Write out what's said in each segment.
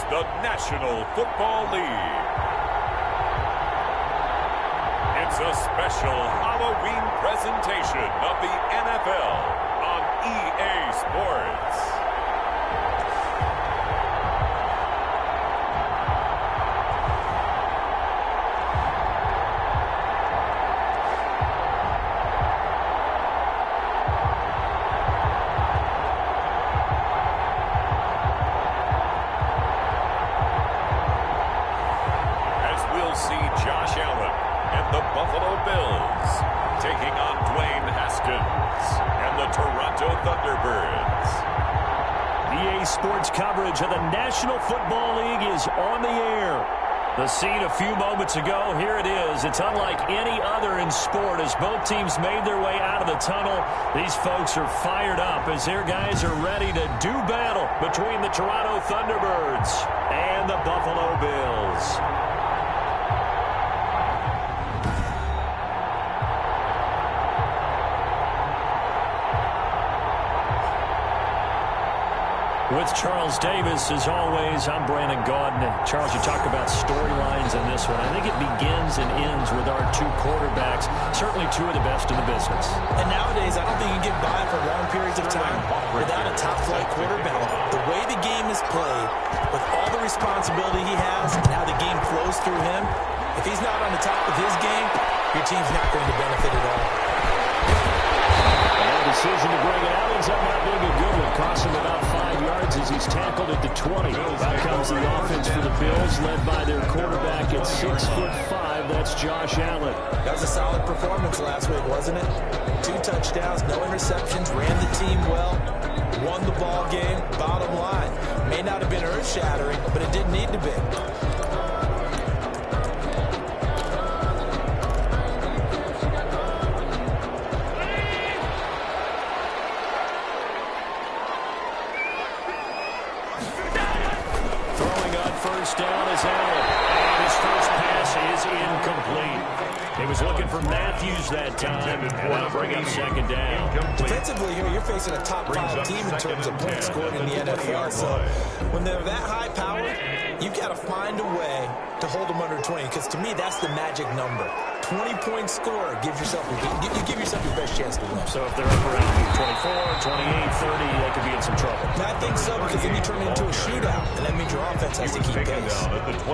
the National Football League. It's a special Halloween presentation of the NFL on EA Sports. Sports coverage of the National Football League is on the air. The scene a few moments ago, here it is. It's unlike any other in sport as both teams made their way out of the tunnel. These folks are fired up as their guys are ready to do battle between the Toronto Thunderbirds and the Buffalo Bills. With Charles Davis, as always, I'm Brandon Gaudin. Charles, you talk about storylines in this one. I think it begins and ends with our two quarterbacks, certainly two of the best in the business. And nowadays, I don't think you can get by for long periods of time without a top-flight quarterback. The way the game is played, with all the responsibility he has and how the game flows through him, if he's not on the top of his game, your team's not going to benefit at all. Decision to bring it out ends up not being a good one. Costs him about 5 yards as he's tackled at the 20. Back comes the offense for the Bills, led by their quarterback at 6'5". That's Josh Allen. That was a solid performance last week, wasn't it? 2 touchdowns, no interceptions, ran the team well, won the ball game. Bottom line, may not have been earth-shattering, but it didn't need to be. Down is Allen, and his first pass is incomplete. He was looking for Matthews that time, and that'll bring up second down. Defensively here, you're facing a top-5 team in terms of points scored in the NFL, so when they're that high-powered, you've got to find a way to hold them under 20, because to me, that's the magic number. 20-point score, you give yourself your best chance to win. So if they're up around 24, 28, 30, they could be in some trouble. And I think so, because then you turn it into a shootout, and that means your offense has to keep pace.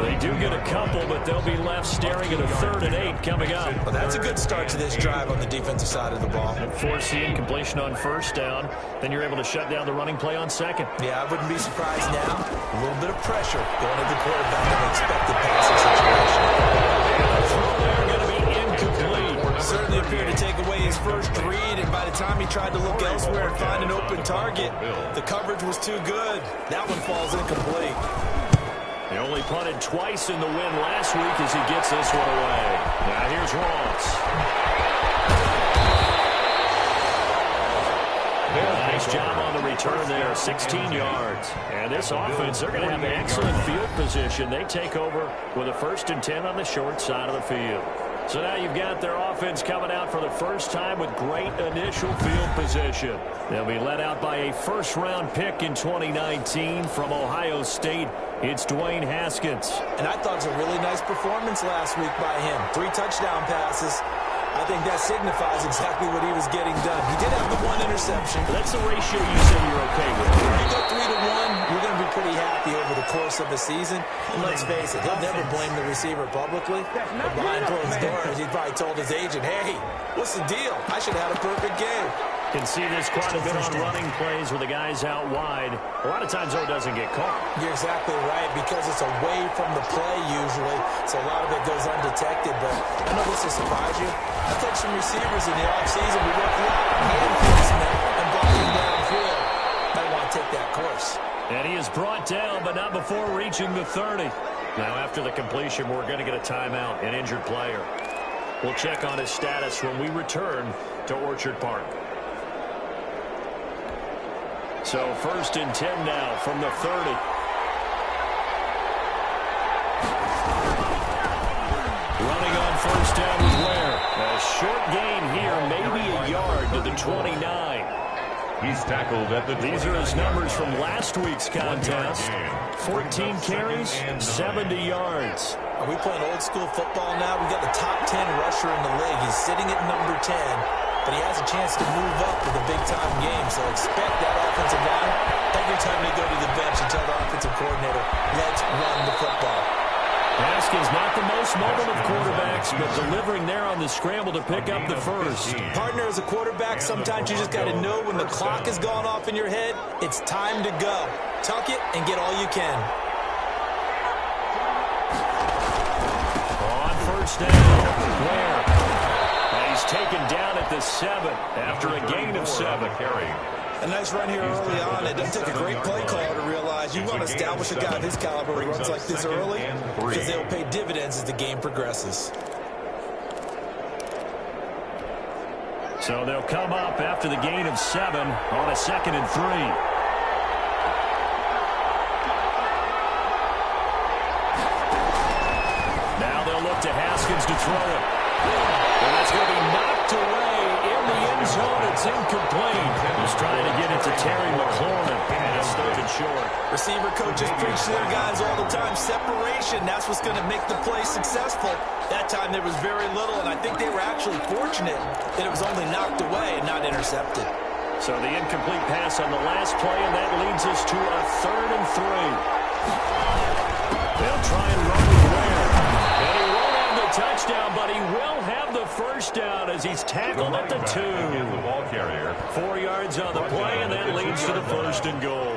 They do get a couple, but they'll be left staring at a 3rd and 8 coming up. Well, that's a good start to this drive on the defensive side of the ball. And force the incompletion on first down, then you're able to shut down the running play on second. Yeah, I wouldn't be surprised now. A little bit of pressure going to the quarterback in an expected passing situation. They're going to be incomplete. Certainly appeared to take away his first read, and by the time he tried to look elsewhere and find an open target, the coverage was too good. That one falls incomplete. He only punted twice in the win last week as he gets this one away. Now here's Ross. Nice job on the return there, 16 yards. And this offense, they're going to have excellent field position. They take over with a 1st and 10 on the short side of the field. So now you've got their offense coming out for the first time with great initial field position. They'll be led out by a first-round pick in 2019 from Ohio State. It's Dwayne Haskins. And I thought it was a really nice performance last week by him. 3 touchdown passes. I think that signifies exactly what he was getting done. He did have the 1 interception. That's the ratio you say you're okay with. If you go 3-to-1, you're going to be pretty happy over the course of the season. And let's face it, he'll never blame the receiver publicly. But behind closed doors, he probably told his agent, hey, what's the deal? I should have had a perfect game. Can see this quite a bit on running plays with the guys out wide. A lot of times, though, it doesn't get caught. You're exactly right, because it's away from the play usually, so a lot of it goes undetected. But I know this will surprise you. I took some receivers in the offseason. We worked a lot on hand placement and blocking downfield. Might want to take that course. And he is brought down, but not before reaching the 30. Now, after the completion, we're going to get a timeout, an injured player. We'll check on his status when we return to Orchard Park. So 1st and 10 now from the 30. Running on 1st down with Ware. A short gain here, maybe a yard to the 29. He's tackled at the 29. These are his numbers from last week's contest. 14 carries, 70 yards. Are we playing old school football now? We got the top 10 rusher in the league. He's sitting at number 10, but he has a chance to move up with a big-time game. So expect that offensive line every time they go to the bench and tell the offensive coordinator, let's run the football. Haskins not the most mobile of quarterbacks, but delivering there on the scramble to pick up the first. Partner, as a quarterback, sometimes you just got to know when the clock has gone off in your head, it's time to go. Tuck it and get all you can. On first down, Ware. And he's taken down at the 7 after a gain of 7. A nice run here early on. It doesn't take a great play caller to realize you want to establish a guy of his caliber who runs like this early because they'll pay dividends as the game progresses. So they'll come up after the gain of 7 on a 2nd and 3. Now they'll look to Haskins to throw it. And that's going to be knocked away in the end zone. It's incomplete. He's trying to get it to Terry McLaurin, and it's 3rd and short. Receiver coaches preach to their guys all the time. Separation, that's what's going to make the play successful. That time there was very little, and I think they were actually fortunate that it was only knocked away and not intercepted. So the incomplete pass on the last play, and that leads us to a 3rd and 3. They'll try and run with Ware. And he won't have the touchdown, but he will have the first down as he's tackled at the 2. 4 yards on the play, and that leads to the 1st and goal.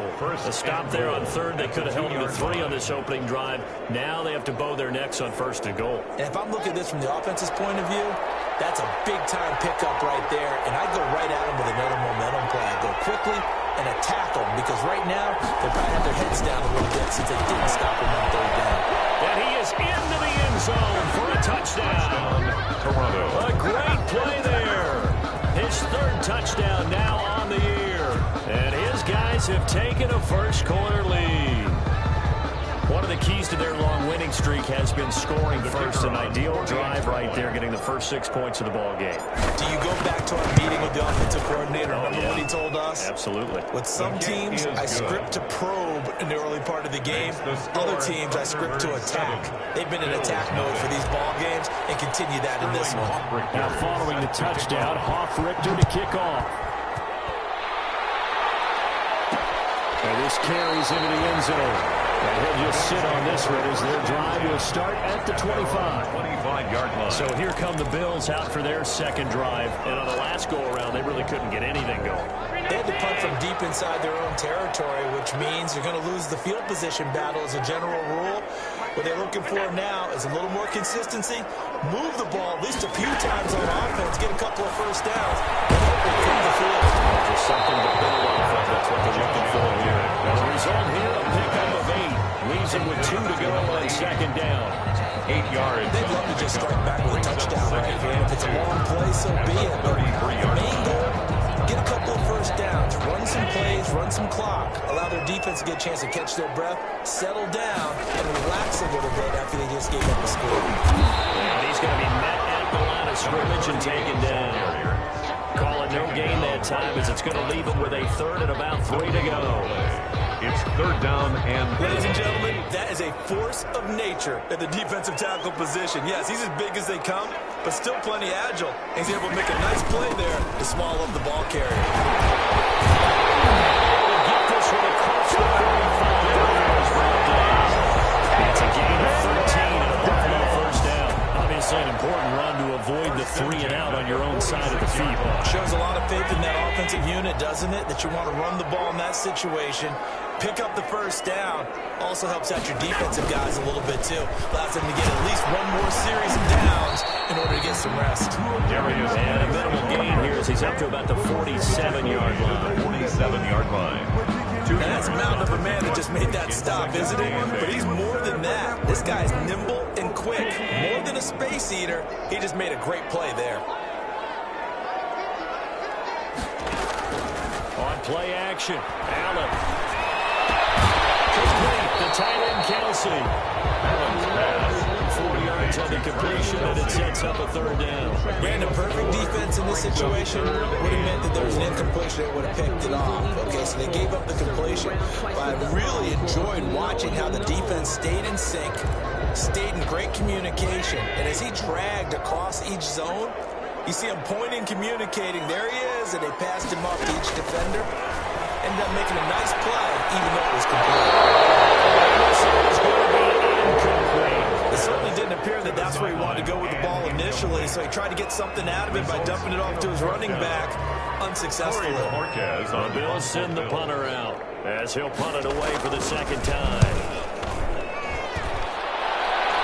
A stop there on 3rd. They could have held him to 3 on this opening drive. Now they have to bow their necks on 1st and goal. And if I'm looking at this from the offense's point of view, that's a big-time pickup right there, and I go right at him with another momentum play. I go quickly and attack them because right now they probably have their heads down a little bit since they didn't stop him on 3rd down. And he is into the end zone for a touchdown. A great play there. His 3rd touchdown now on the year. And his guys have taken a first-quarter lead. One of the keys to their long winning streak has been scoring first. An ideal drive right there, getting the first 6 points of the ball game. Do you go back to our meeting with the offensive coordinator? Remember what he told us? Absolutely. With some teams, I script to probe in the early part of the game. Other teams, I script to attack. They've been in attack mode for these ball games and continue that in this one. Now following the touchdown, Hoff-Richter to kick off. And this carries into the end zone. And he'll just sit on this one as their drive will start at the 25-yard line. So here come the Bills out for their 2nd drive. And on the last go-around, they really couldn't get anything going. They had to punt from deep inside their own territory, which means you're going to lose the field position battle as a general rule. What they're looking for now is a little more consistency. Move the ball at least a few times on offense, get a couple of first downs, and hopefully clean the field. Just something to build off of. That's what they're looking for here. As a result here, a pickup of 8. Leaves them with 2 to go on 2nd down. 8 yards. They'd love to just strike back with a touchdown right here. If it's a long play, so be it. But the main goal, get a couple of first downs, run some plays, run some clock, allow their defense to get a chance to catch their breath, settle down, and relax a little bit after they just gave up a score. And he's going to be met at the line of scrimmage and taken down. Call it no gain that time as it's going to leave him with a 3rd and about 3 to go. It's 3rd down and... Ladies and gentlemen, that is a force of nature at the defensive tackle position. Yes, he's as big as they come, but still plenty agile. He's able to make a nice play there to swallow up the ball carrier. Get this one across the 35. It's a gain of 13 and a Buffalo first down. Obviously an important run to avoid the 3 and out on your own side of the field. Shows a lot of faith in that offensive unit, doesn't it? That you want to run the ball in that situation. Pick up the first down. Also helps out your defensive guys a little bit, too. Allows them to get at least one more series of downs in order to get some rest. And a minimal gain here as he's up to about the 47-yard line. 47-yard line. And that's a mountain of a man that just made that stop, isn't it? But he's more than that. This guy's nimble and quick. More than a space eater. He just made a great play there. On play action, Allen. Complete, the tight end Kelsey. Allen's pass, 40 yards yards on the completion, and it sets up a third down. Brandon, perfect defense in this situation would have meant that there was an incompletion that would have picked it off. Okay, so they gave up the completion. But I really enjoyed watching how the defense stayed in sync, stayed in great communication. And as he dragged across each zone, you see him pointing, communicating. There he is, and they passed him off to each defender. Ended up making a nice play, even though it was complete. It certainly didn't appear that that's where he wanted to go with the ball initially, so he tried to get something out of it by dumping it off to his running back, unsuccessfully. The Bills send the punter out as he'll punt it away for the second time.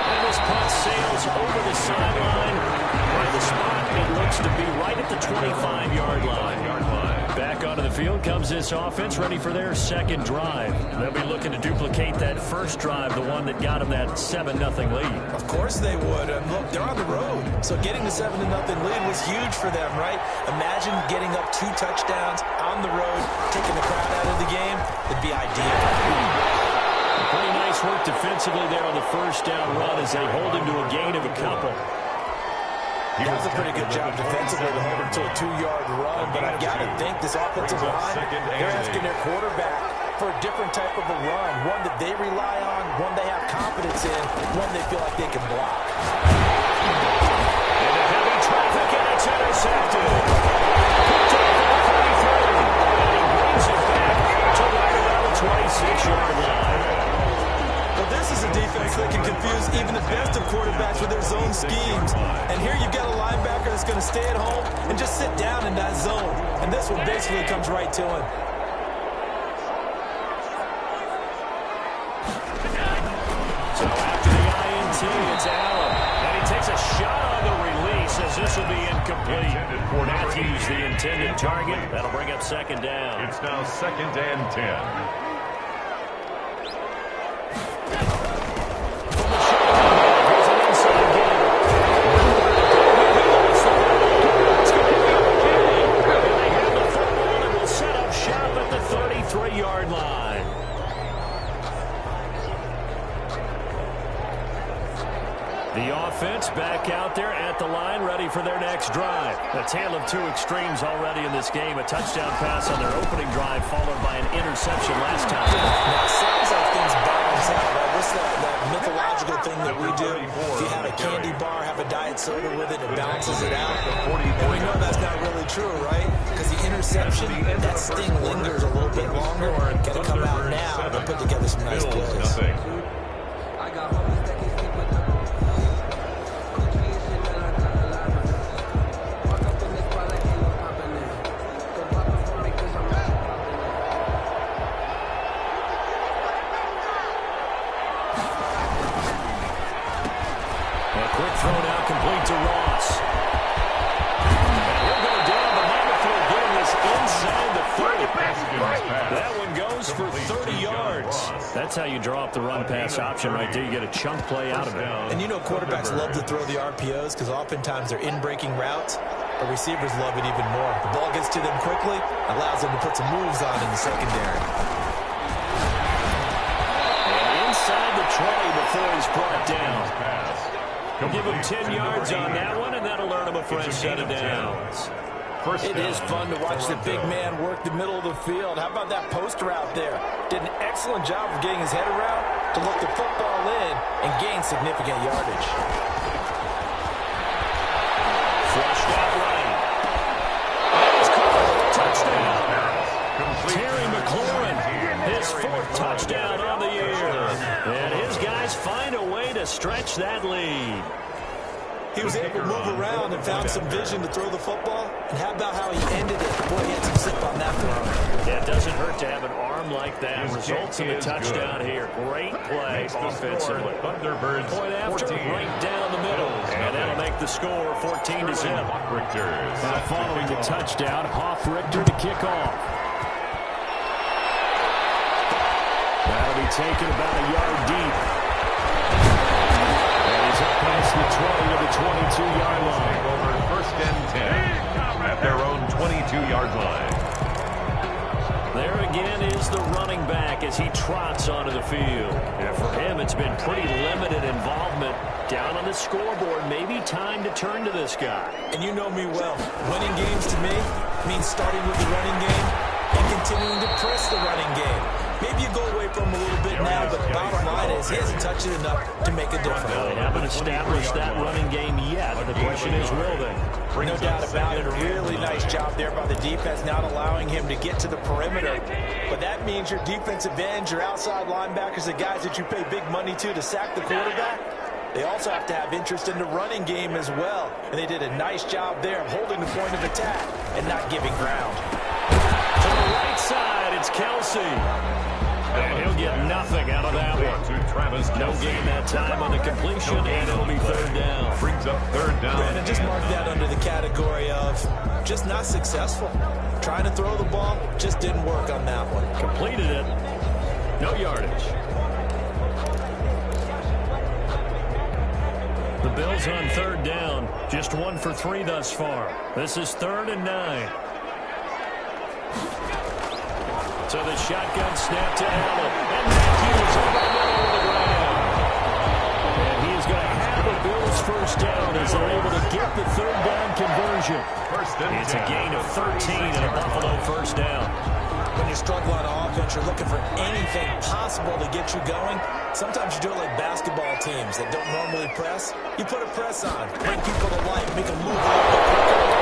And this punt sails over the sideline. By the spot, it looks to be right at the 25-yard line. Back onto the field comes this offense, ready for their second drive. They'll be looking to duplicate that first drive, the one that got them that 7-0 lead. Of course they would. And look, they're on the road. So getting the 7-0 lead was huge for them, right? Imagine getting up 2 touchdowns on the road, taking the crowd out of the game. It'd be ideal. Pretty nice work defensively there on the first down run as they hold him to a gain of a couple. That was a pretty good job defensively to hold him to a 2-yard run, but I've got to think this offensive line, they're asking their quarterback for a different type of a run, one that they rely on, one they have confidence in, one they feel like they can block. Into heavy traffic, and it's intercepted. Picked up at the 33, and he brings it back to right around the 26-yard line. Well, this is a defense that can confuse even the best of quarterbacks with their zone schemes. And here you've got a linebacker that's going to stay at home and just sit down in that zone. And this one basically comes right to him. So after the INT, it's Allen. And he takes a shot on the release as this will be incomplete. Matthews, the intended target. That'll bring up second down. It's now 2nd and 10. Back out there at the line, ready for their next drive. A tale of 2 extremes already in this game. A touchdown pass on their opening drive, followed by an interception last time. Now, it sounds like things balance out, right? What's that mythological thing that we do? If you have a candy bar, have a diet soda with it, it balances it out. And we know that's not really true, right? Because the interception, that sting lingers a little bit longer. Got to come out now and put together some nice plays. That's how you draw up the run-pass option right there. You get a chunk play out of it. And you know quarterbacks love to throw the RPOs because oftentimes they're in-breaking routes, but receivers love it even more. The ball gets to them quickly, allows them to put some moves on in the secondary. And inside the 20 before he's brought down. We'll give him 10 yards on that one, and that'll earn him a fresh set of downs. It is fun to watch the big man work the middle of the field. How about that post route there? Did an excellent job of getting his head around to look the football in and gain significant yardage. Flushed out right. It's caught. Touchdown. Terry McLaurin, his 4th touchdown on the year. And his guys find a way to stretch that lead. He was able to move around and found some vision to throw the football. And how about how he ended it? Boy, he had some zip on that throw. Yeah, it doesn't hurt to have an arm like that. Results in the touchdown here. Great play offensively. Point after, right down the middle. And that'll make the score 14-0. Now following the touchdown, Hoff-Richter to kick off. That'll be taken about a yard deep. Past the 20 to the 22-yard line. Over 1st and 10 at their own 22-yard line. There again is is the running back as he trots onto the field. And for him, it's been pretty limited involvement down on the scoreboard. Maybe time to turn to this guy. And you know me well. Winning games to me means starting with the running game and continuing to press the running game. Maybe you go away from him a little bit now, but the bottom line is he hasn't touched it enough to make a difference. They haven't established that running game yet. The question is, will they? No doubt about it. A really nice job there by the defense, not allowing him to get to the perimeter. But that means your defensive ends, your outside linebackers, the guys that you pay big money to sack the quarterback, they also have to have interest in the running game as well. And they did a nice job there of holding the point of attack and not giving ground. To the right side, it's Kelsey. And he'll get nothing out of that one. No gain that time on the completion, and it'll be third down. Brings up third down. Brandon, just mark that under the category of just not successful. Trying to throw the ball, just didn't work on that one. Completed it. No yardage. The Bills on third down. Just 1 for 3 thus far. This is 3rd and 9. So the shotgun snap to Allen. And Matthews over the middle of the ground. And he is going to have the Bills first down as they're able to get the third down conversion. It's a gain of 13 and a Buffalo first down. When you struggle on offense, you're looking for anything possible to get you going. Sometimes you do it like basketball teams that don't normally press. You put a press on, bring people to life, make them move a little bit quicker.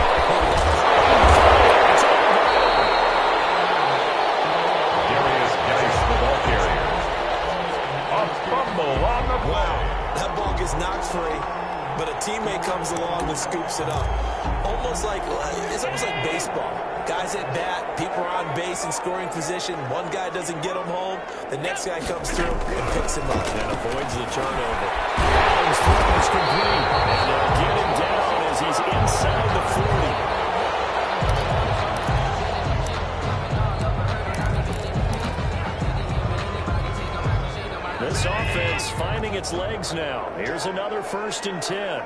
That ball gets knocked free, but a teammate comes along and scoops it up. It's almost like baseball. Guys at bat, people are on base in scoring position. One guy doesn't get him home. The next guy comes through and picks him up. And avoids the turnover. Allen's throw is complete. And they'll get him down as he's inside the 40. This offense finding its legs now. Here's another 1st and 10.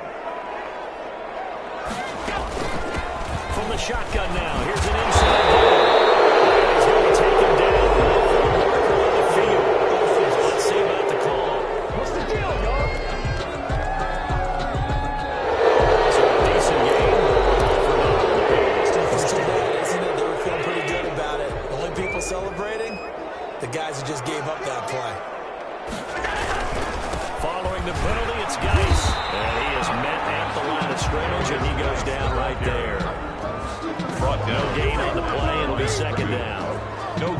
From the shotgun now. Here's an inside ball. He's going to take him down. On the field. Let's see about the call. What's the deal, dog? So a decent game for now. It's too bad, isn't it? They were feeling pretty good about it. The only people celebrating, the guys who just gave up that play. Following the penalty, it's Geis. And he is met at the line of scrimmage, and he goes down right there. No gain on the play. It'll be 2nd down.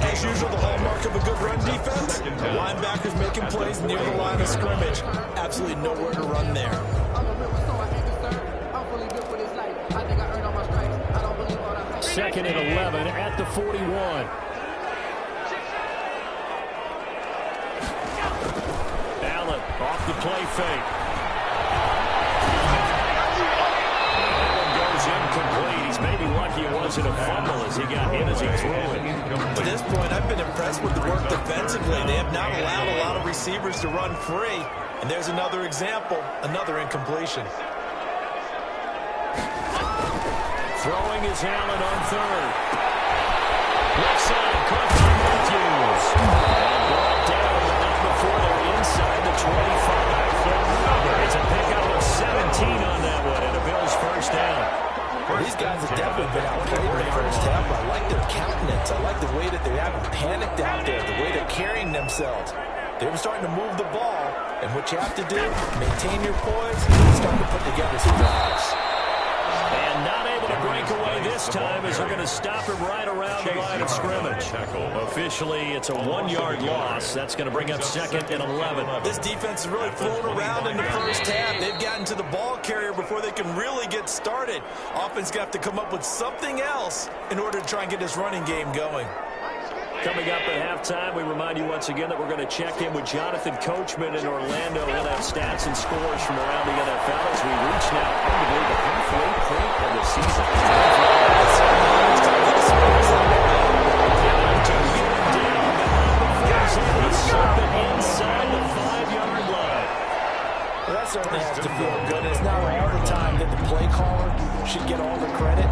As usual, the hallmark of a good run defense, linebackers making plays near the line of scrimmage. Absolutely nowhere to run there. 2nd and 11 at the 41. Allen off the play fake. That one goes incomplete. He's maybe lucky it wasn't a fumble as he got hit as he threw it. To this point, I've been impressed with the work defensively. They have not allowed a lot of receivers to run free. And there's another example, another incompletion. Throwing is Allen on 3rd. Left side, caught by Matthews. And brought down not before they're inside the 25. It's a pickup of 17 on that one, and a Bills first down. Well, these guys have definitely been outplayed in the first half. I like their countenance. I like the way that they haven't panicked out there, the way they're carrying themselves. They were starting to move the ball, and what you have to do, maintain your poise, and start to put together some drives. And not able to break away this time as they're going to stop him right around the line of scrimmage. Officially, it's a 1-yard loss. That's going to bring up 2nd and 11. This defense has really flown around in the first half. They've gotten to the ball carrier before they can really get started. Offense going to have to come up with something else in order to try and get this running game going. Coming up at halftime, we remind you once again that we're going to check in with Jonathan Coachman in Orlando. We'll have stats and scores from around the NFL as we reach now arguably the halfway point of the season. Inside the 5-yard line. Well, that certainly has to feel good. It's not all the time that the play caller should get all the credit.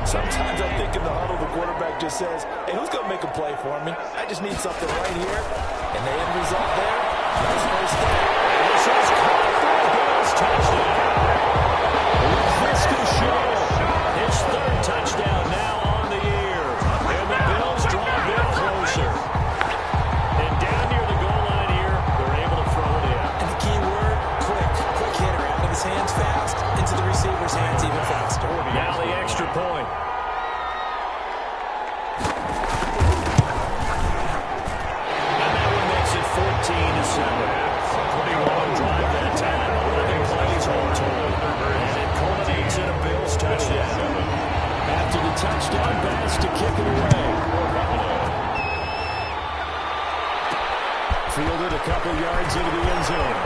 Sometimes I'm thinking the huddle, the quarterback just says, hey, who's going to make a play for me? I just need something right here. And the end result there, nice first down. This is caught for a Bills touchdown. Laviska Shenault, his third touchdown now on the year. And the Bills draw a bit closer. And down near the goal line here, they're able to throw it in. And the key word, quick. Quick hitter out of his hands fast, into the receiver's hands even faster. Now the extra point. And that one makes it 14-7. 21 drive that time. 11 plays all told. And it culminates in a Bills touchdown. After the touchdown pass to kick it away. Fielded a couple yards into the end zone.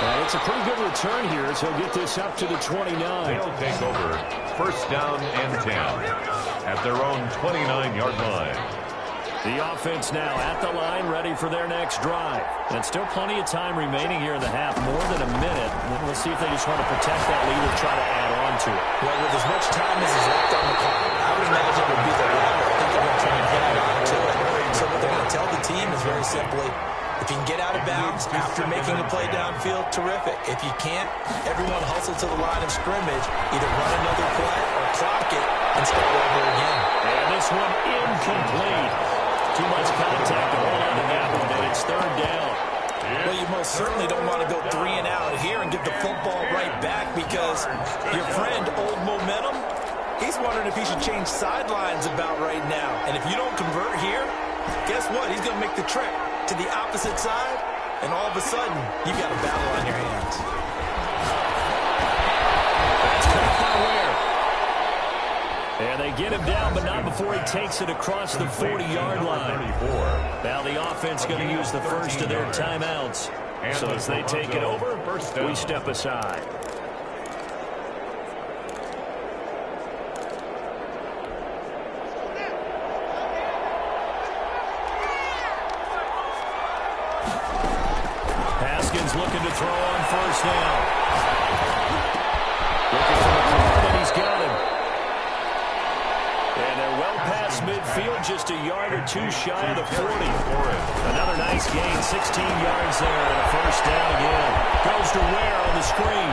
And it's a pretty good return here as he'll get this up to the 29. They'll take over first down and 10 at their own 29-yard line. The offense now at the line, ready for their next drive. And still plenty of time remaining here in the half, more than a minute. Let's see if they just want to protect that lead or try to add on to it. Well, with as much time as is left on the clock, I would imagine it would be the latter. I think they're going to try and add on to it. So what they're going to tell the team is very simply, if you can get out of bounds after making a play downfield, terrific. If you can't, everyone hustle to the line of scrimmage, either run another play or clock it and start over again. And this one incomplete. Too much contact to hold on to that one, and it's third down. Well, you most certainly don't want to go 3 and out here and get the football right back because your friend, Old Momentum, he's wondering if he should change sidelines about right now. And if you don't convert here, guess what? He's going to make the trip to the opposite side, and all of a sudden, you've got a battle on your hands. That's caught by Ware. And they get him down, but not before he takes it across the 40-yard line. Now the offense going to use the first of their timeouts. So as they take it over, we step aside. Haskins looking to throw on first down. Looking for the corner, and he's got him. And they're well past midfield, just a yard or two shy of the 40. Another nice gain, 16 yards there, and a first down again. Goes to Ware on the screen.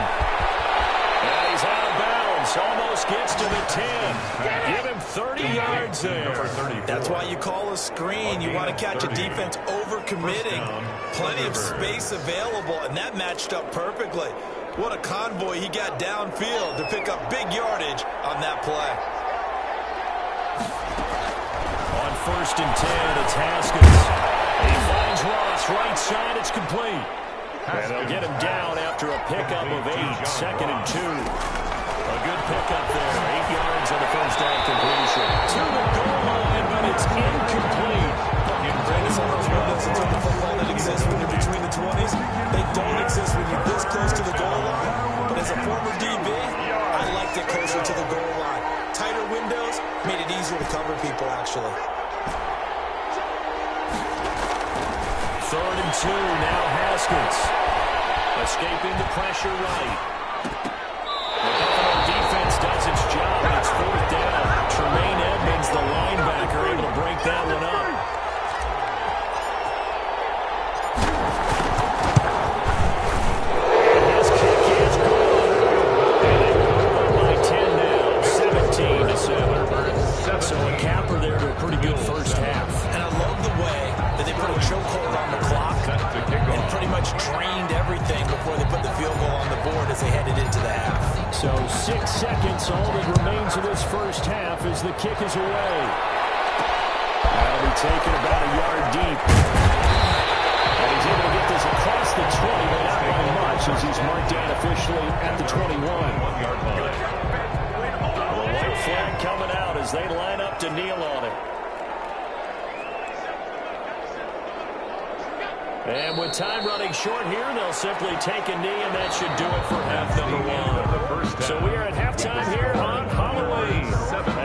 And he's out of bounds, almost gets to the 10. Give him 30 yards there. That's why you call a screen. You want to catch a defense overcommitting. Plenty of space available, and that matched up perfectly. What a convoy he got downfield to pick up big yardage on that play. On first and 10, it's Haskins. He finds Ross, right side, it's complete. And they'll get him down after a pickup of 8, second and 2. A good pickup there, 8 yards on the first down completion. To the goal line, but it's incomplete. Brandon, some of those windows into the football that exist when you're between the 20s, they don't exist when you're this close to the goal line. But as a former DB, I liked it closer to the goal line. Tighter windows made it easier to cover people, actually. Third and 2, now Haskins. Escaping the pressure right. The Buffalo defense does its job, and it's fourth down. Tremaine Edmonds, the linebacker, able to break that one up. And his kick is good. And they move up by 10 now, 17-7. So a capper there to a pretty good first half. And I love the way that they put a chokehold on the clock and pretty much drained everything before they put the field goal on the board as they headed into the half. So 6 seconds, all that remains of this first half as the kick is away. That'll be taken about a yard deep. And he's able to get this across the 20, but not by much as he's marked down officially at the 21. 1-yard line. The white flag coming out as they line up to kneel on it. And with time running short here, they'll simply take a knee, and that should do it for half number 1. So we are at halftime here on Halloween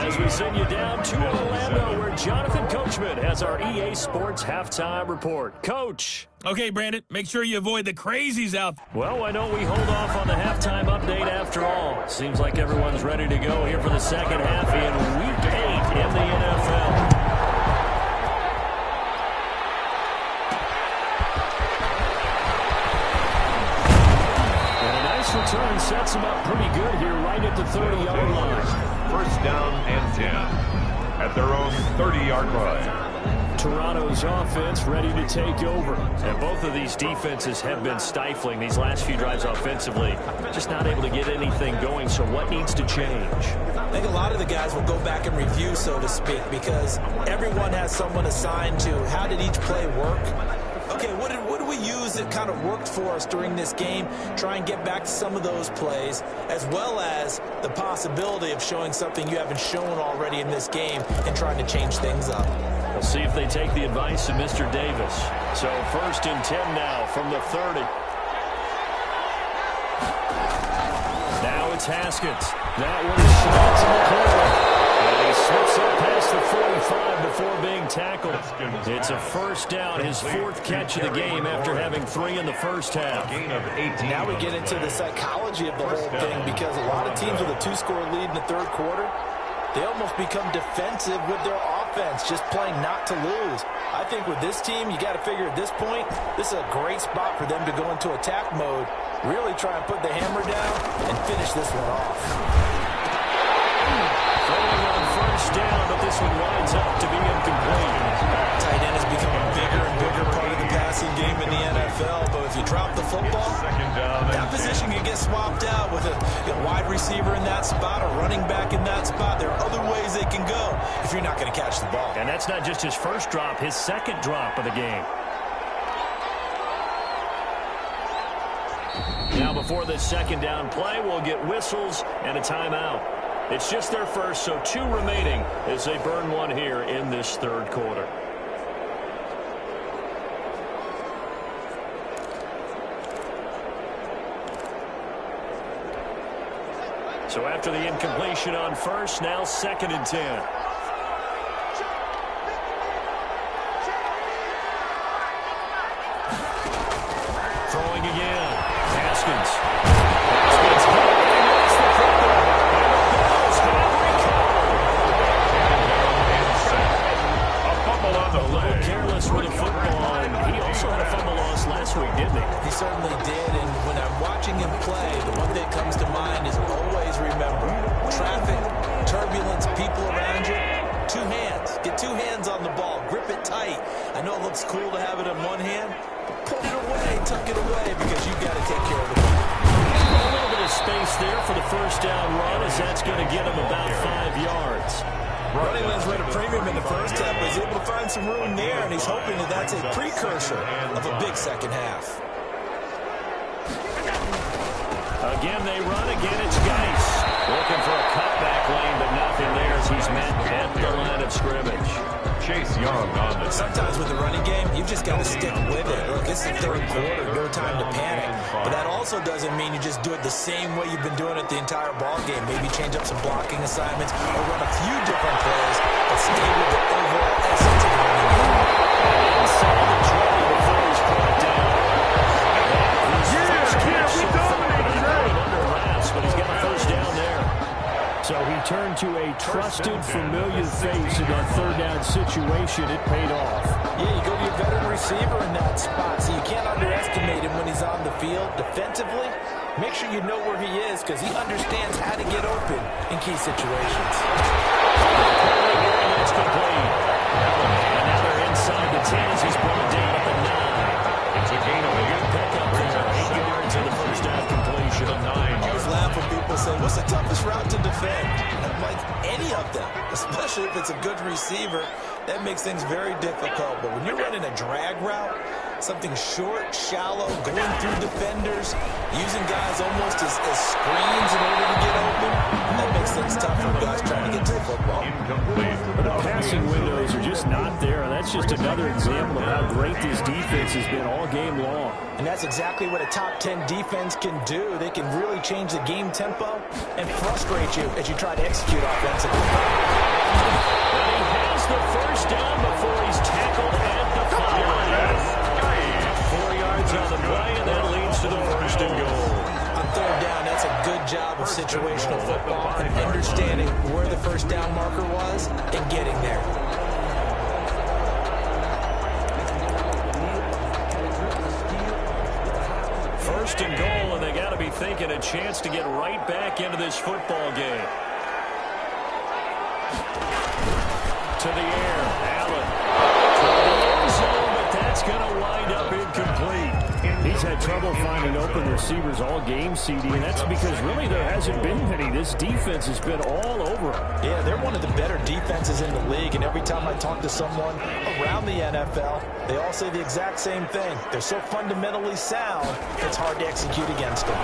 as we send you down to Orlando, where Jonathan Coachman has our EA Sports Halftime Report. Coach. Okay, Brandon, make sure you avoid the crazies out there. Well, why don't we hold off on the halftime update after all? Seems like everyone's ready to go here for the second half in Week 8 in the NFL. Return sets him up pretty good here right at the 30-yard line. First down and 10 at their own 30-yard line. Toronto's offense ready to take over. And both of these defenses have been stifling these last few drives offensively. Just not able to get anything going, so what needs to change? I think a lot of the guys will go back and review, so to speak, because everyone has someone assigned to how did each play work. Okay, what did we use that kind of worked for us during this game? Try and get back to some of those plays, as well as the possibility of showing something you haven't shown already in this game and trying to change things up. We'll see if they take the advice of Mr. Davis. So first and 10 now from the 30. Now it's Haskins. That one is shot to the corner. And he slips up past the 45 before being tackled. It's a first down, his fourth catch of the game after having 3 in the first half. Now we get into the psychology of the whole thing, because a lot of teams with a 2-score lead in the third quarter, they almost become defensive with their offense, just playing not to lose. I think with this team, you got to figure at this point, this is a great spot for them to go into attack mode, really try and put the hammer down and finish this one off. Throwing on first down, but this one winds up to be incomplete. Tight end has become a bigger and bigger part of the passing game in the NFL, but if you drop the football, that position can get swapped out with a wide receiver in that spot, a running back in that spot. There are other ways they can go if you're not going to catch the ball. And that's not just his first drop, his second drop of the game. Now before this second down play, we'll get whistles and a timeout. It's just their first, so 2 remaining as they burn one here in this third quarter. So after the incompletion on first, now second and 10. Throwing again. Haskins. Careless with a football, and he also had a fumble loss last week, didn't he? He certainly did, and when I'm watching him play, the one that comes to mind is always remember, traffic, turbulence, people around you, 2 hands. Get 2 hands on the ball. Grip it tight. I know it looks cool to have it in one hand. Put it away, tuck it away, because you've got to take care of the ball. A little bit of space there for the first down run, as that's going to get him about 5 yards. Running lanes were at a premium in the first half, but he's able to find some room there, and he's hoping that that's a precursor of a big second half. Again, they run. Again, it's Geis. Looking for a cutback lane, but nothing there as he's met at the line of scrimmage. Chase Young on the Sometimes with the running game, you've just got to stick with it. Look, it's the third quarter, no time to panic. But that also doesn't mean you just do it the same way you've been doing it the entire ball game. Maybe change up some blocking assignments or run a few different plays, but stay with the overall essence of the running game. Inside the 20 before he's brought down. But he's got a first down there. So he turned to a trusted, familiar face in that third down situation. It paid off. Yeah, you go to your veteran receiver in that spot, so you can't underestimate him when he's on the field. Defensively, make sure you know where he is, because he understands how to get open in key situations. That's complete. And now they're inside the 10 as he's brought down at the 9. It's a gain of a good Pickup there. 8 yards in the first down completion. I always laugh when people say, what's the toughest route to defend? And I'm like, any of them, especially if it's a good receiver. That makes things very difficult. But when you're running a drag route, something short, shallow, going through defenders, using guys almost as screens in order to get open, that makes things tough for guys trying to get to the football. But the passing windows are just not there, and that's just another example of how great this defense has been all game long. And that's exactly what a top 10 defense can do. They can really change the game tempo and frustrate you as you try to execute offensively. And he has the first down before he's tackled at the 5. 4 yards on the play, and that leads to the first and goal. On third down, that's a good job of situational football and understanding where the first down marker was and getting there. First and goal, and they got to be thinking a chance to get right back into this football game. To the air, Allen. To the end zone, but that's going to wind up incomplete. He's had trouble finding open receivers all game, CD, and that's because really there hasn't been many. This defense has been all over him. Yeah, they're one of the better defenses in the league, and every time I talk to someone around the NFL, they all say the exact same thing. They're so fundamentally sound, it's hard to execute against them.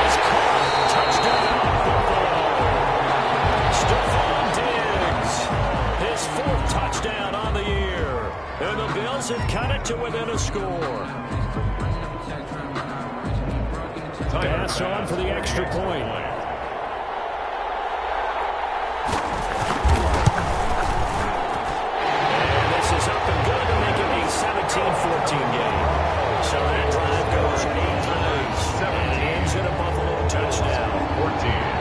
It's caught. Touchdown. Stephon Diggs. His 4th touchdown on the year. And the Bills have cut it to within a score. Pass on for the extra point. And this is up and good to make it a 17-14 game. So that drive goes 8 plays. And ends in a Buffalo touchdown. 14.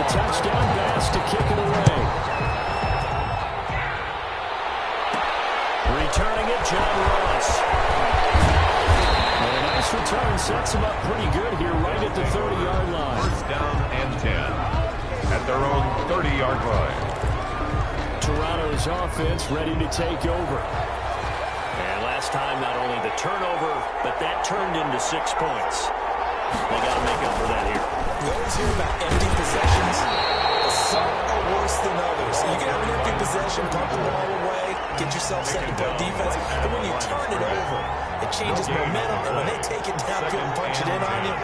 Touchdown pass to kick it away. Returning it, John Ross. And a nice return sets him up pretty good here right at the 30-yard line. First down and 10 at their own 30-yard line. Toronto's offense ready to take over. And last time, not only the turnover, but that turned into 6 points. They got to make up for that here. We always hear about empty possessions. Some are worse than others. You can have an empty possession, pump the ball away, get yourself set to play defense. But when you turn it over, it changes momentum. And when they take it downfield and punch it in on you,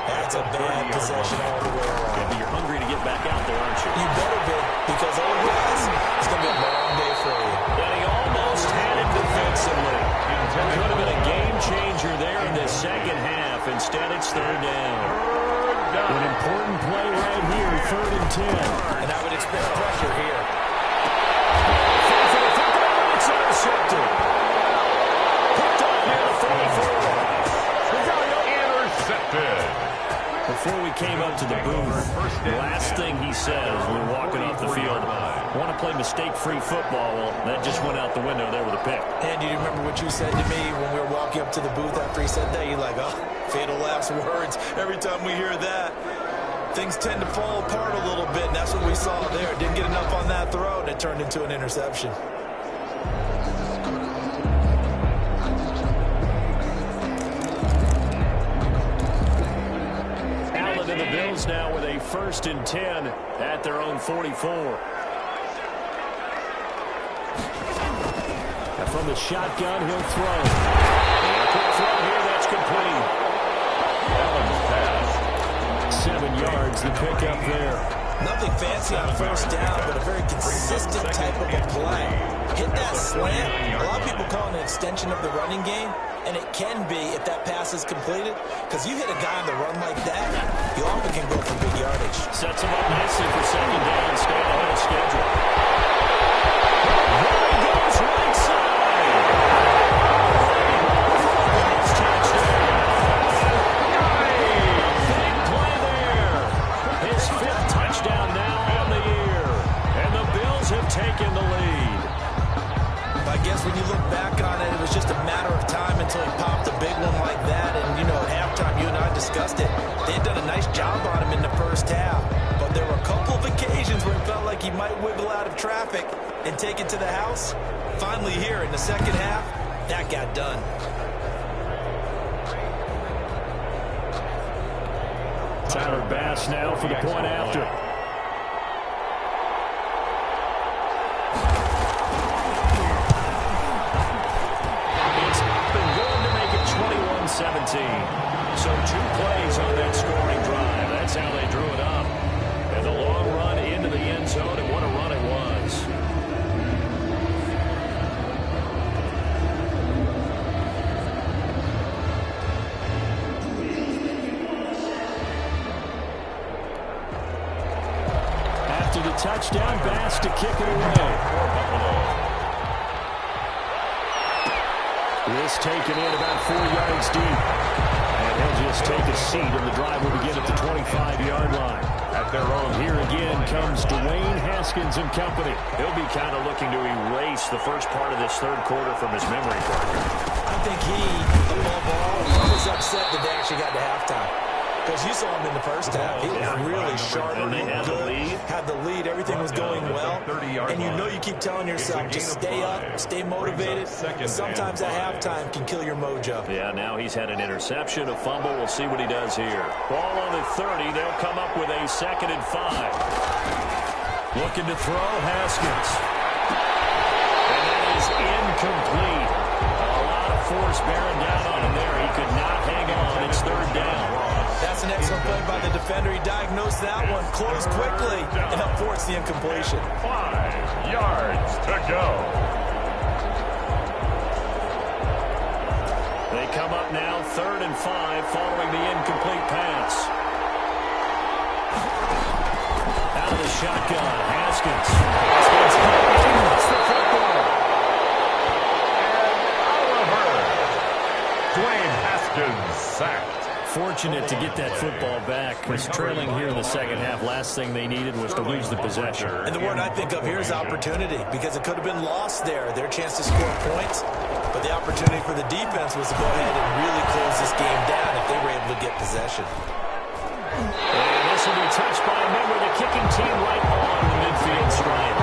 that's a bad possession all the way around. Yeah, but you're hungry to get back out there, aren't you? You better be, because otherwise, it's going to be a long day for you. And he almost had it defensively. Could have been a game changer there in the second half. Instead, it's third down. An important play right here, 3rd and 10. And I would expect pressure here. It's intercepted. Picked up near the 44. Intercepted. Before we came up to the booth, the last thing he said as we were walking off the field, I want to play mistake-free football. Well, that just went out the window there with a pick. And do you remember what you said to me when we were walking up to the booth after he said that? You're like, oh, fatal last words. Every time we hear that, things tend to fall apart a little bit, and that's what we saw there. Didn't get enough on that throw, and it turned into an interception. Allen and the Bills now with a 1st and 10 at their own 44. And from the shotgun, he'll throw. And a quick throw here, that's complete. Allen's pass. 7 yards, the pickup there. Nothing fancy on first down, but a very consistent type of a play. Hit that slant. A lot of people call it an extension of the running game, and it can be if that pass is completed, because you hit a guy on the run like that, you often can go for big yardage. Sets him up nicely for 2nd down, staying ahead of schedule. There he goes, right side. Big play there. His 5th touchdown now on the year. And the Bills have taken the lead. I guess when you look back on it, it was just a matter of time until he popped a big one like that. And, you know, at halftime, you and I discussed it. They had done a nice job on him in the first half. But there were a couple of occasions where it felt like he might wiggle out of traffic and take it to the house. Finally here in the second half, that got done. Tyler Bass now for the point after. It's up and good to make it 21-17. So 2 plays on that scoring drive. That's how they drew it up. And the long run into the end zone, and what a run it was. After the touchdown, Bass to kick it away. This taken in about 4 yards deep. And he'll just take a seat, and the drive will begin at the 25-yard line. At their own, here again comes Dwayne Haskins and company. He'll be kind of looking to erase the first part of this third quarter from his memory partner. I think he, above all, was upset that they actually got to halftime. Because you saw him in the first half. He was really sharp, and they had good, the lead. had the lead. Everything was going well. And you know you keep telling yourself, just stay up, stay motivated. And sometimes at halftime can kill your mojo. Yeah, now he's had an interception, a fumble. We'll see what he does here. Ball on the 30. They'll come up with a 2nd and 5. Looking to throw, Haskins. And that is incomplete. A lot of force bearing down on him there. He could not hang on. It's 3rd down. That's an excellent play by the defender. He diagnosed that one, closed quickly, and forced the incompletion. 5 yards to go. They come up now 3rd and 5 following the incomplete pass. Out of the shotgun, Haskins. That's the football. And Oliver. Dwayne Haskins sacked. Fortunate to get that football back. Was trailing here in the second half. Last thing they needed was to lose the possession. And the word I think of here is opportunity, because it could have been lost there. Their chance to score points, but the opportunity for the defense was to go ahead and really close this game down if they were able to get possession. And this will be touched by a member of the kicking team right on the midfield stripe.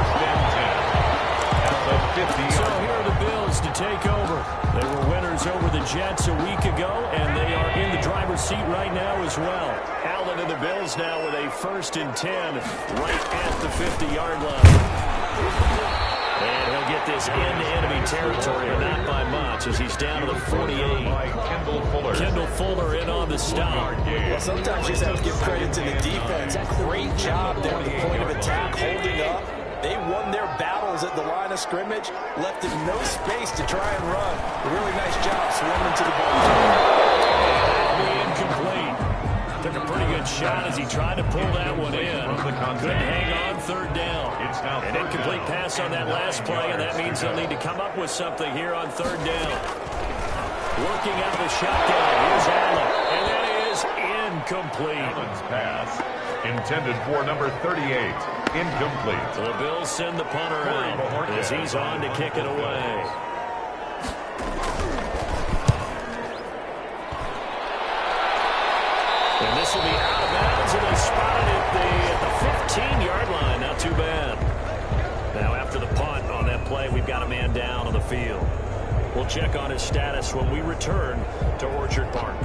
So here are the Bills to take over. They were winners over the Jets a week ago, and they are in the driver's seat right now as well. Allen and the Bills now with a 1st and 10 right at the 50-yard line. And he'll get this into enemy territory, but not by much, as he's down to the 48. Kendall Fuller in on the stop. Well, sometimes you just have to give credit to the defense. Great job there at the point of attack, holding up. They won their battles at the line of scrimmage, left them no space to try and run. A really nice job swimming to the ball. Incomplete. Took a pretty good shot as he tried to pull that one in. Couldn't hang on 3rd down. An incomplete pass on that last play, and that means they'll need to come up with something here on 3rd down. Working out of the shotgun. Here's Allen. And that is incomplete. Allen's pass intended for number 38. Incomplete. The Bills send the punter out as he's on to kick it away. And this will be out of bounds, and they spotted it at the 15-yard line. Not too bad. Now after the punt on that play, we've got a man down on the field. We'll check on his status when we return to Orchard Park.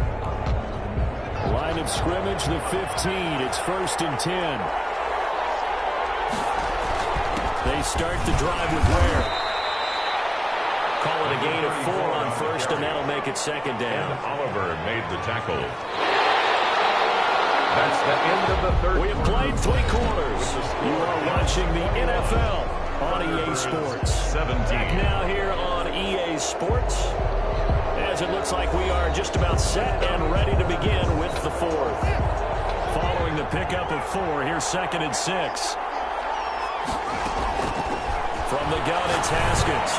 Line of scrimmage, the 15. It's 1st and 10. They start the drive with Ware. Call it a gain of 4 on 1st, and that'll make it 2nd down. And Oliver made the tackle. That's the end of the 3rd. We have played 3 quarters. You are watching the NFL on EA Sports. 17. Back now here on EA Sports, as it looks like we are just about set and ready to begin with the 4th. Following the pickup of 4, here's 2nd and 6. From the gun, it's Haskins.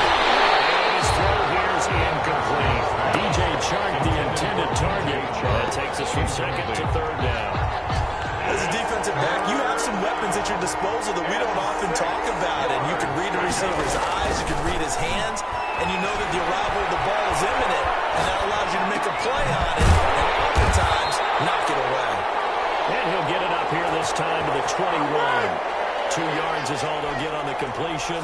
And his throw here is incomplete. DJ Chark, the intended target. That takes us from 2nd to 3rd down. As a defensive back, you have some weapons at your disposal that we don't often talk about. And you can read a receiver's eyes, you can read his hands, and you know that the arrival of the ball is imminent. And that allows you to make a play on it, and oftentimes knock it away. And he'll get it up here this time to the 21. 2 yards is all they'll get on the completion.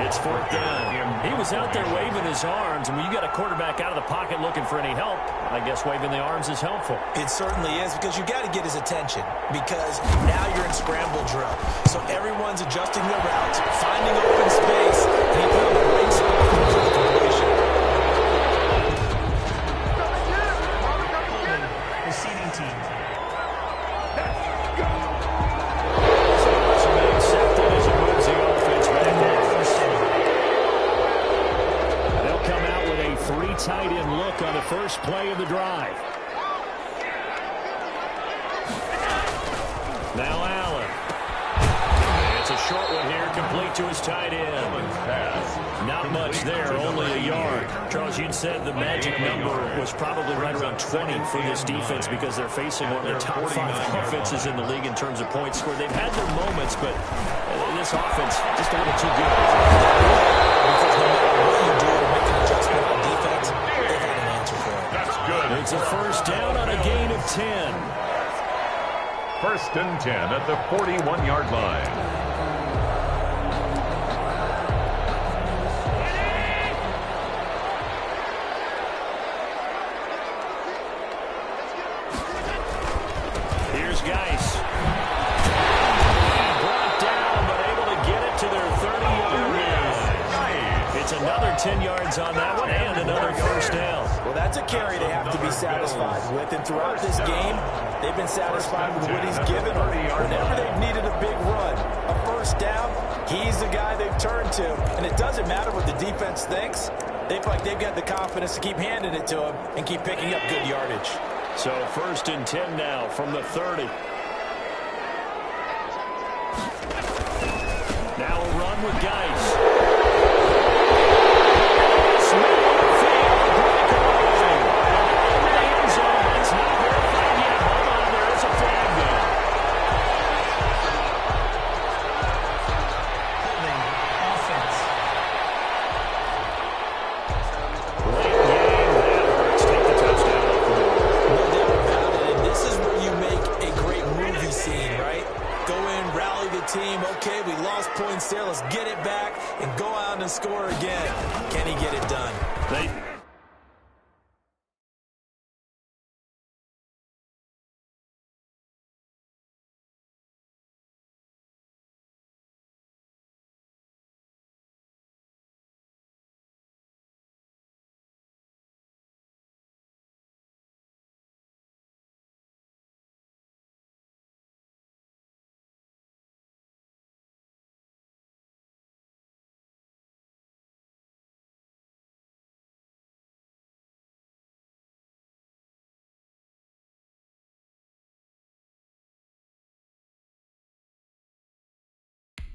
It's 4th down. He was out there waving his arms, and when you got a quarterback out of the pocket looking for any help, I guess waving the arms is helpful. It certainly is, because you got to get his attention, because now you're in scramble drill. So everyone's adjusting their routes, finding open space, and he put on the right spot for the completion. Receiving team. first play of the drive. Now Allen. It's a short one here, complete to his tight end. Not much there, only a yard. Charles, you'd said the magic number was probably right around 20 for this defense because they're facing one of the top 5 offenses in the league in terms of points scored. They've had their moments, but this offense just a little too good. Because no matter what you do to make an adjustment on defense, they've had an answer for it. That's good. It's a first down on a gain of 10. First and 10 at the 41-yard line. Another 10 yards on that one and another first down. Well, that's a carry they have to be satisfied with. And throughout this game, they've been satisfied with what he's given them. Whenever they've needed a big run, a first down, he's the guy they've turned to. And it doesn't matter what the defense thinks. They feel like they've got the confidence to keep handing it to him and keep picking up good yardage. So first and 10 now from the 30. Now a run with Geis. Team, okay, we lost points there. Let's get it back and go out and score again. Can he get it done?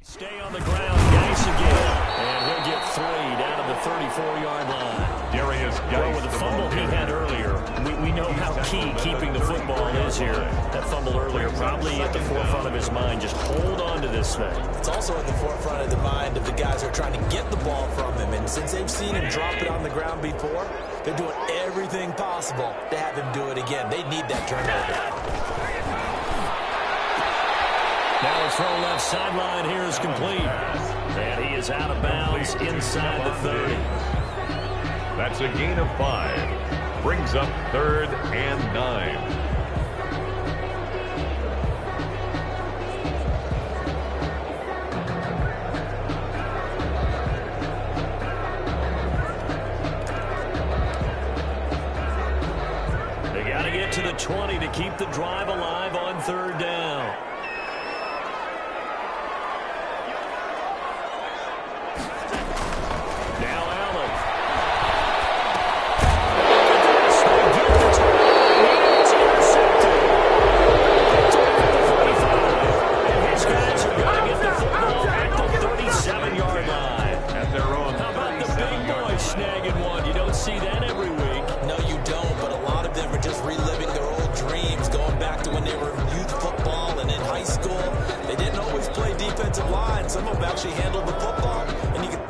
Stay on the ground, Geis again. And he'll get 3 down to the 34-yard line. Darius Geis. Well, with the fumble he had earlier, we know how key keeping the football is here. That fumble earlier probably at the forefront of his mind. Just hold on to this thing. It's also at the forefront of the mind of the guys who are trying to get the ball from him. And since they've seen him drop it on the ground before, they're doing everything possible to have him do it again. They need that turnover. Now a throw left sideline here is complete. And he is out of bounds inside the 30. That's a gain of 5. Brings up 3rd and 9. They got to get to the 20 to keep the drive alive on 3rd down. Some of them actually handled the football, and you can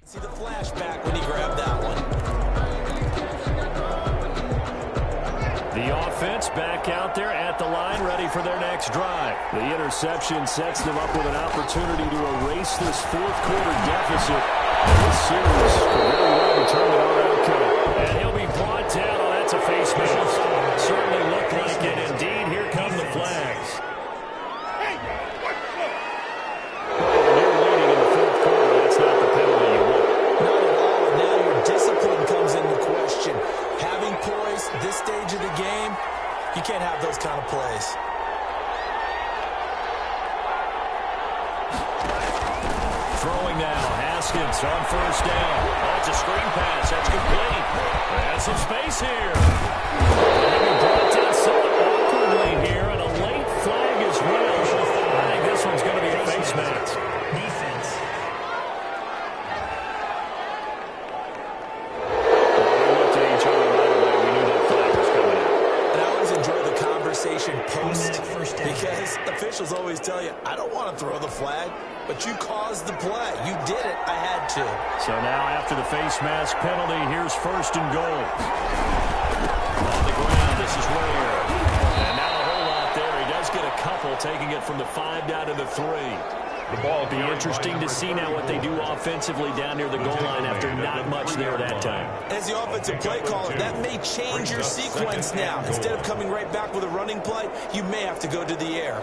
See the flashback when he grabbed that one. The offense back out there at the line, ready for their next drive. The interception sets them up with an opportunity to erase this fourth quarter deficit. This series could very well determine our outcome. And he'll be brought down. Oh, that's a face mask. Certainly looked like it. Indeed, here come the flags. You're leading in the fourth quarter. That's not the penalty you want. Not at all. And now your discipline comes into question. Having poise this stage of the game, you can't have those kind of plays. Throwing now, Haskins on first down. That's a screen pass. That's complete. And some space here. And we brought down somewhat awkwardly here, and a late flag as well. I think this one's going to be a face mask. Defense. We looked at each other right away. We knew that flag was coming out. And I always enjoy the conversation post because officials always tell you, I don't want to throw the flag, but you caused the play. You did it. I had to. So now after the face mask penalty, here's first and goal. On the ground, this is Ware. And not a whole lot there. He does get a couple, taking it from the 5 down to the 3. The ball Be interesting to see now what they do offensively down near the goal line after not much there that time. As the offensive play caller, that may change your sequence now. Instead of coming right back with a running play, you may have to go to the air.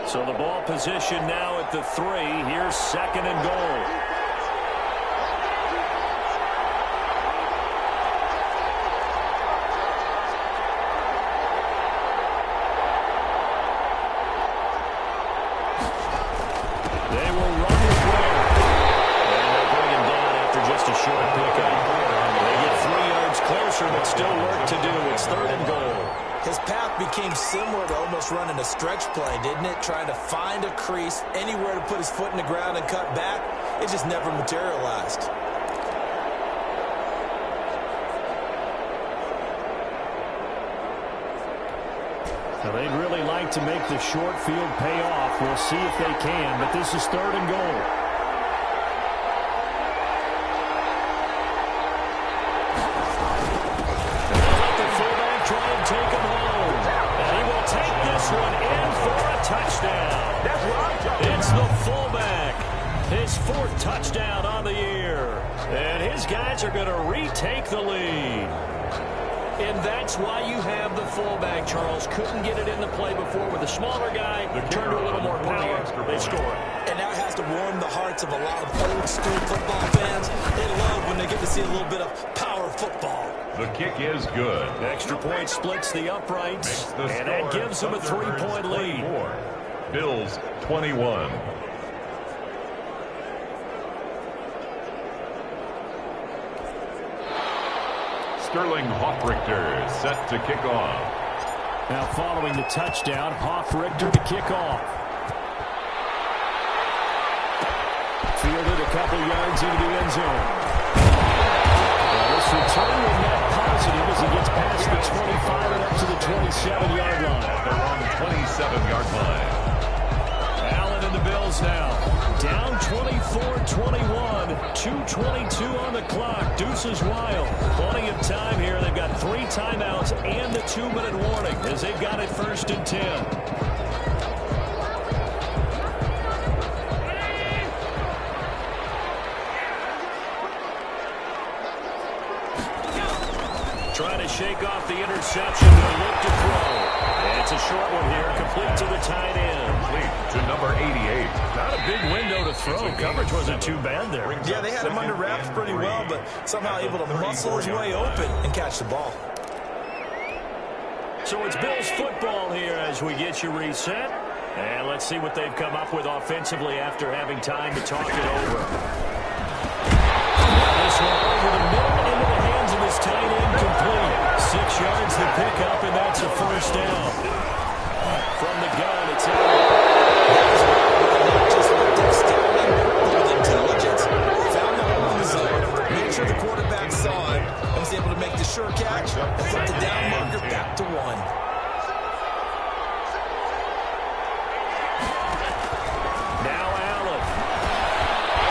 So the ball position now at the 3. Here's second and goal. They will run with Ware. And they'll bring him down after just a short pickup. They get 3 yards closer, but still work to do. It's third and goal. His path became similar to almost running a stretch play, didn't it? Trying to find a crease, anywhere to put his foot in the ground and cut back. It just never materialized. Now they'd really like to make the short field pay off. We'll see if they can, but this is third and goal. Try and take him home. And he will take this one in for a touchdown. That's right. It's the fullback. His 4th touchdown on the year. And his guys are going to retake the lead. And that's why you have the fullback, Charles. Couldn't get it in the play before with a smaller guy. Turned to a little more power. They score. And that has to warm the hearts of a lot of old-school football fans. They love when they get to see a little bit of power football. The kick is good. Extra point splits the uprights, and that gives them a 3-point lead. Bills 21. Sterling Hoffrichter set to kick off. Now following the touchdown, Hoffrichter to kick off. Fielded a couple yards into the end zone. This return was not positive as he gets past the 25 and up to the 27-yard line. They're on the 27-yard line. Allen and the Bills now. Down 24-21. 2:22 on the clock. Deuces wild. Plenty of time here. They've got 3 timeouts and the 2-minute warning as they've got it first and 10. Trying to shake off the interception. They'll look to throw. And it's a short one here, complete to the tight end. Complete to number 88. Not a big window to throw. Coverage wasn't too bad there. Yeah, they had him under wraps pretty well, but somehow able to muscle his way open and catch the ball. So it's Bills football here as we get you reset. And let's see what they've come up with offensively after having time to talk it over. Now this one over the middle into the hands of his tight end, complete. 6 yards the pickup, and that's a first down. From the gun, it's out. Not just with dexterity, but with intelligence. Found the hole in the zone, made sure the quarterback saw it, and was able to make the sure catch and flip the down marker back to 1. Now Allen.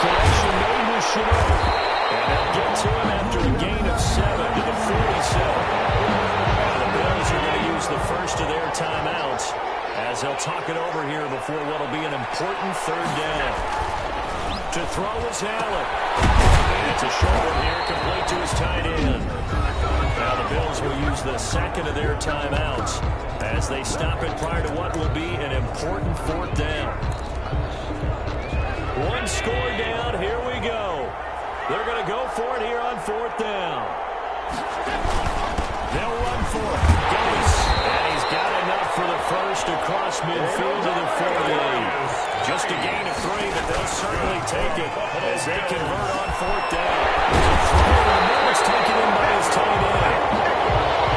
Connection, no timeouts as they'll talk it over here before what will be an important third down. To throw is Allen. And it's a short one here, complete to his tight end. Now the Bills will use the second of their timeouts as they stop it prior to what will be an important fourth down. One score down, here we go. They're going to go for it here on fourth down. They'll run for it. Gase. And he's got enough for the first across midfield to the 48. Just a gain of 3, but they'll certainly take it as they convert on fourth down. It's taken in by his tight end.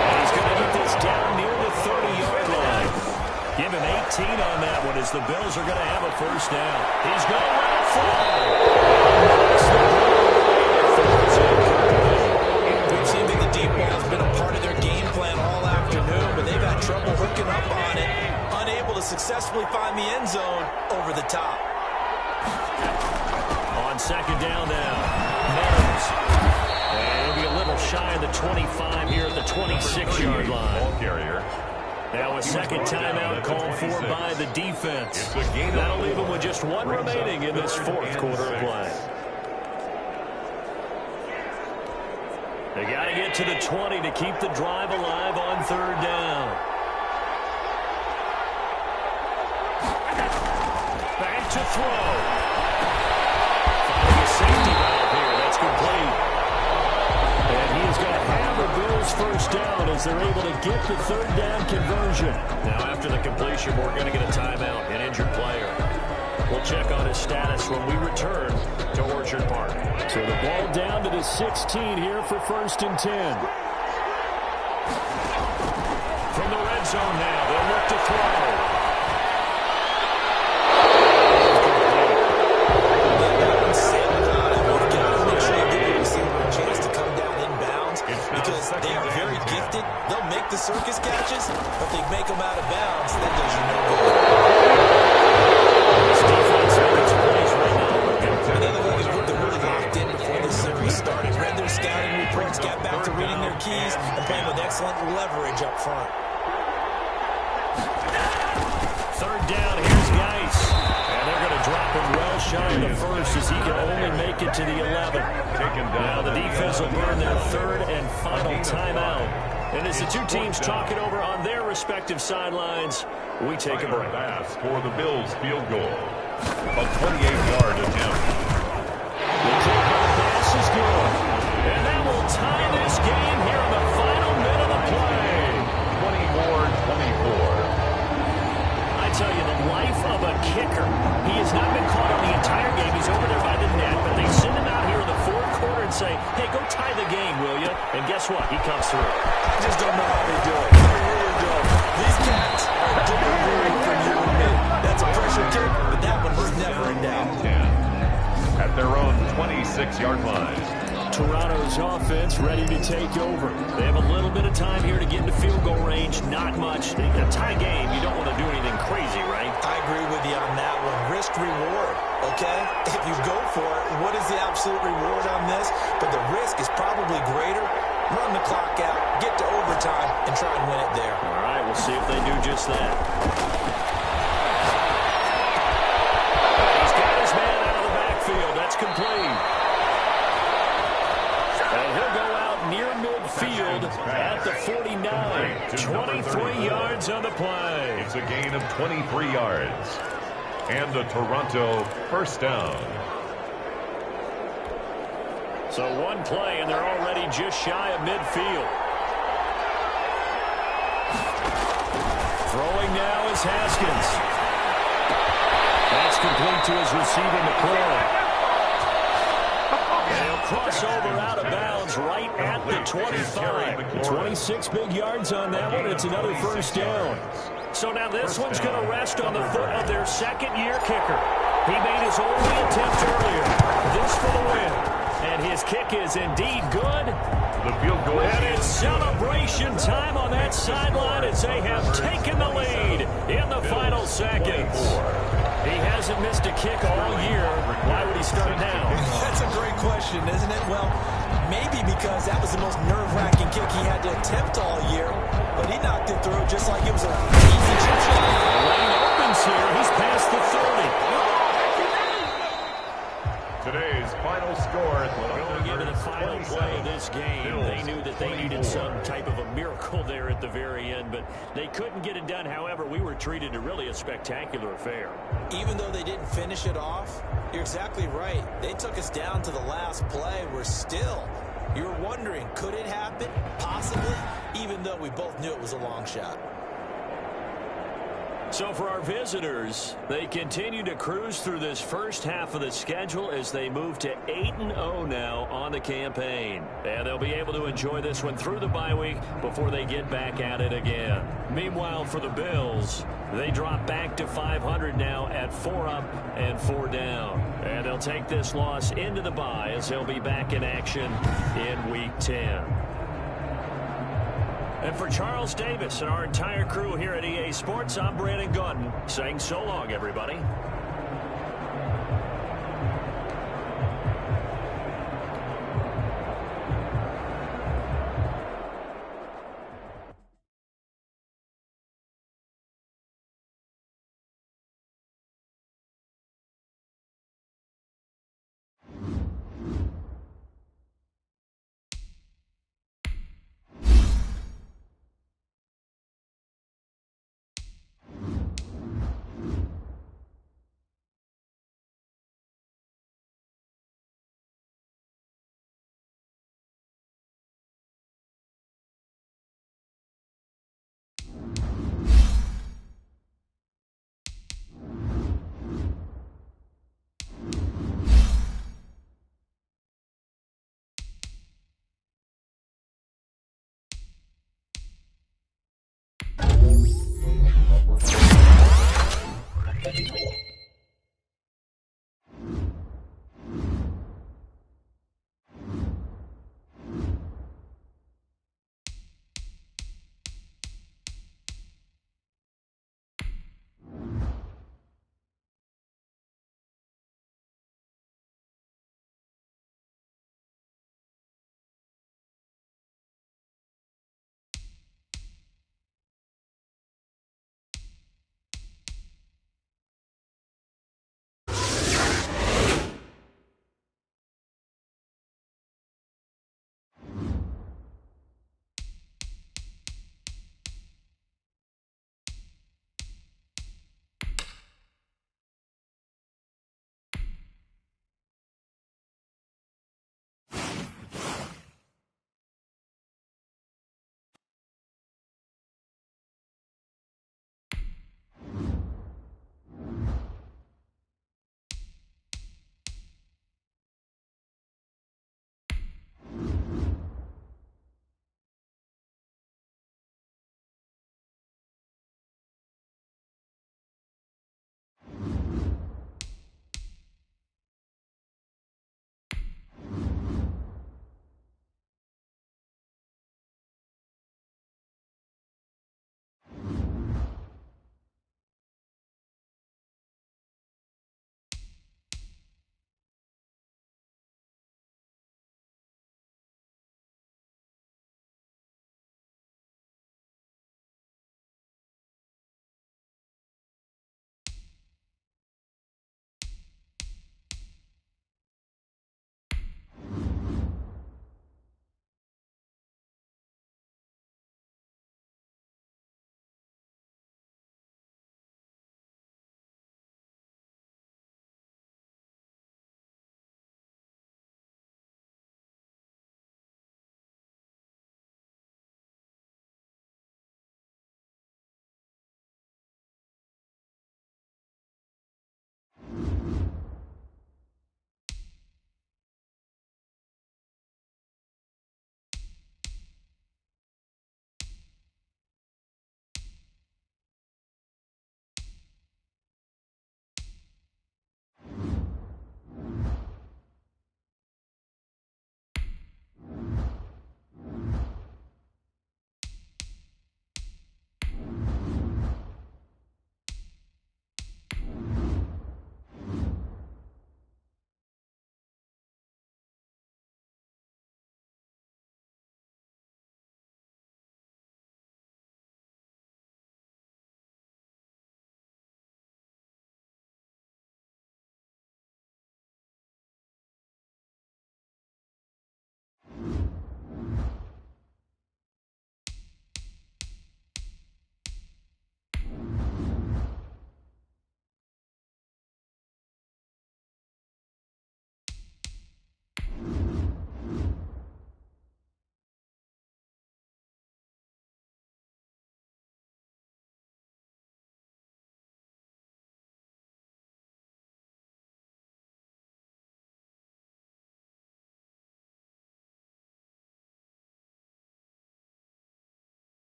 And he's going to get this down near the 30-yard line. Give him 18 on that one as the Bills are going to have a first down. He's going to let it fly. We've seen that the deep ball has been a part of their game plan all afternoon, but they've had trouble hooking up on it, unable to successfully find the end zone over the top. On second down now, Meadows. And he'll be a little shy of the 25 here at the 26-yard line. Ball carrier. Now a second timeout called for by the defense. That'll leave them with just one remaining in this fourth quarter of play. They got to get to the 20 to keep the drive alive on third down. Back to throw. Finding a safety valve here. That's complete. And he is going to have the Bills first down as they're able to get the third down conversion. Now after the completion, we're going to get a timeout, an injured player. We'll check on his status when we return to Orchard Park. So the ball down to the 16 here for first and 10. From the red zone now, they'll look to throw. Because they are very gifted. They'll make the circus catches, but they make them out of bounds. That does you no good. This defense makes plays right now. Another one is they're really locked in before this series started. Read their scouting reports, got back to reading their keys, and playing with excellent leverage up front. Third down, here's Gase. And they're going to drop him well shy of the first as he can only make it to the 11. Now the defense will burn their third and final timeout. And as the two teams talk it over on their respective sidelines, we take a break. Pass for the Bills field goal. A 28-yard attempt. The pass is good. And that will tie this game here in the final minute of play. 24-24. I tell you, the life of a kicker. He has not been caught on the entire game. He's over there by the net, but they send him out here in the fourth quarter and say, hey, go tie the game, will you? And guess what? He comes through. I just don't know how they do it. I really don't. These cats are delivering from you and me. That's a pressure kick, but that one was never in doubt. At their own 26-yard line. Toronto's offense ready to take over. They have a little bit of time here to get into field goal range. Not much. A tie game, you don't want to do anything crazy, right? I agree with you on that one. Risk reward, okay? If you go for it, what is the absolute reward on this? But the risk is probably greater. Run the clock out, get to overtime, and try and win it there. All right, we'll see if they do just that. He's got his man out of the backfield. That's complete. And he'll go out near midfield at the 49. 23 yards on the play. It's a gain of 23 yards. And the Toronto first down. So one play, and they're already just shy of midfield. Throwing now is Haskins. That's complete to his receiver, McClellan. And he'll cross over out of bounds right at the 25. 26 big yards on that one. It's another first down. So now this one's going to rest on the foot of their second-year kicker. He made his only attempt earlier. This for the win. And his kick is indeed good. The field goal. And it's celebration time on that sideline as they have taken the lead in the final seconds. He hasn't missed a kick all year. Why would he start now? That's a great question, isn't it? Well, maybe because that was the most nerve-wracking kick he had to attempt all year. but he knocked it through just like it was an easy chip shot. Lane opens here. He's past the 30. Today's final score. Going into the final play of this game, they knew that they needed some type of a miracle there at the very end, but they couldn't get it done. However, we were treated to really a spectacular affair. Even though they didn't finish it off, you're exactly right. They took us down to the last play. You're wondering, could it happen? Possibly, even though we both knew it was a long shot. So for our visitors, they continue to cruise through this first half of the schedule as they move to 8-0 now on the campaign. And they'll be able to enjoy this one through the bye week before they get back at it again. Meanwhile, for the Bills, they drop back to 500 now at 4 up and 4 down. And they'll take this loss into the bye as they'll be back in action in Week 10. And for Charles Davis and our entire crew here at EA Sports, I'm Brandon Gaudin saying so long, everybody.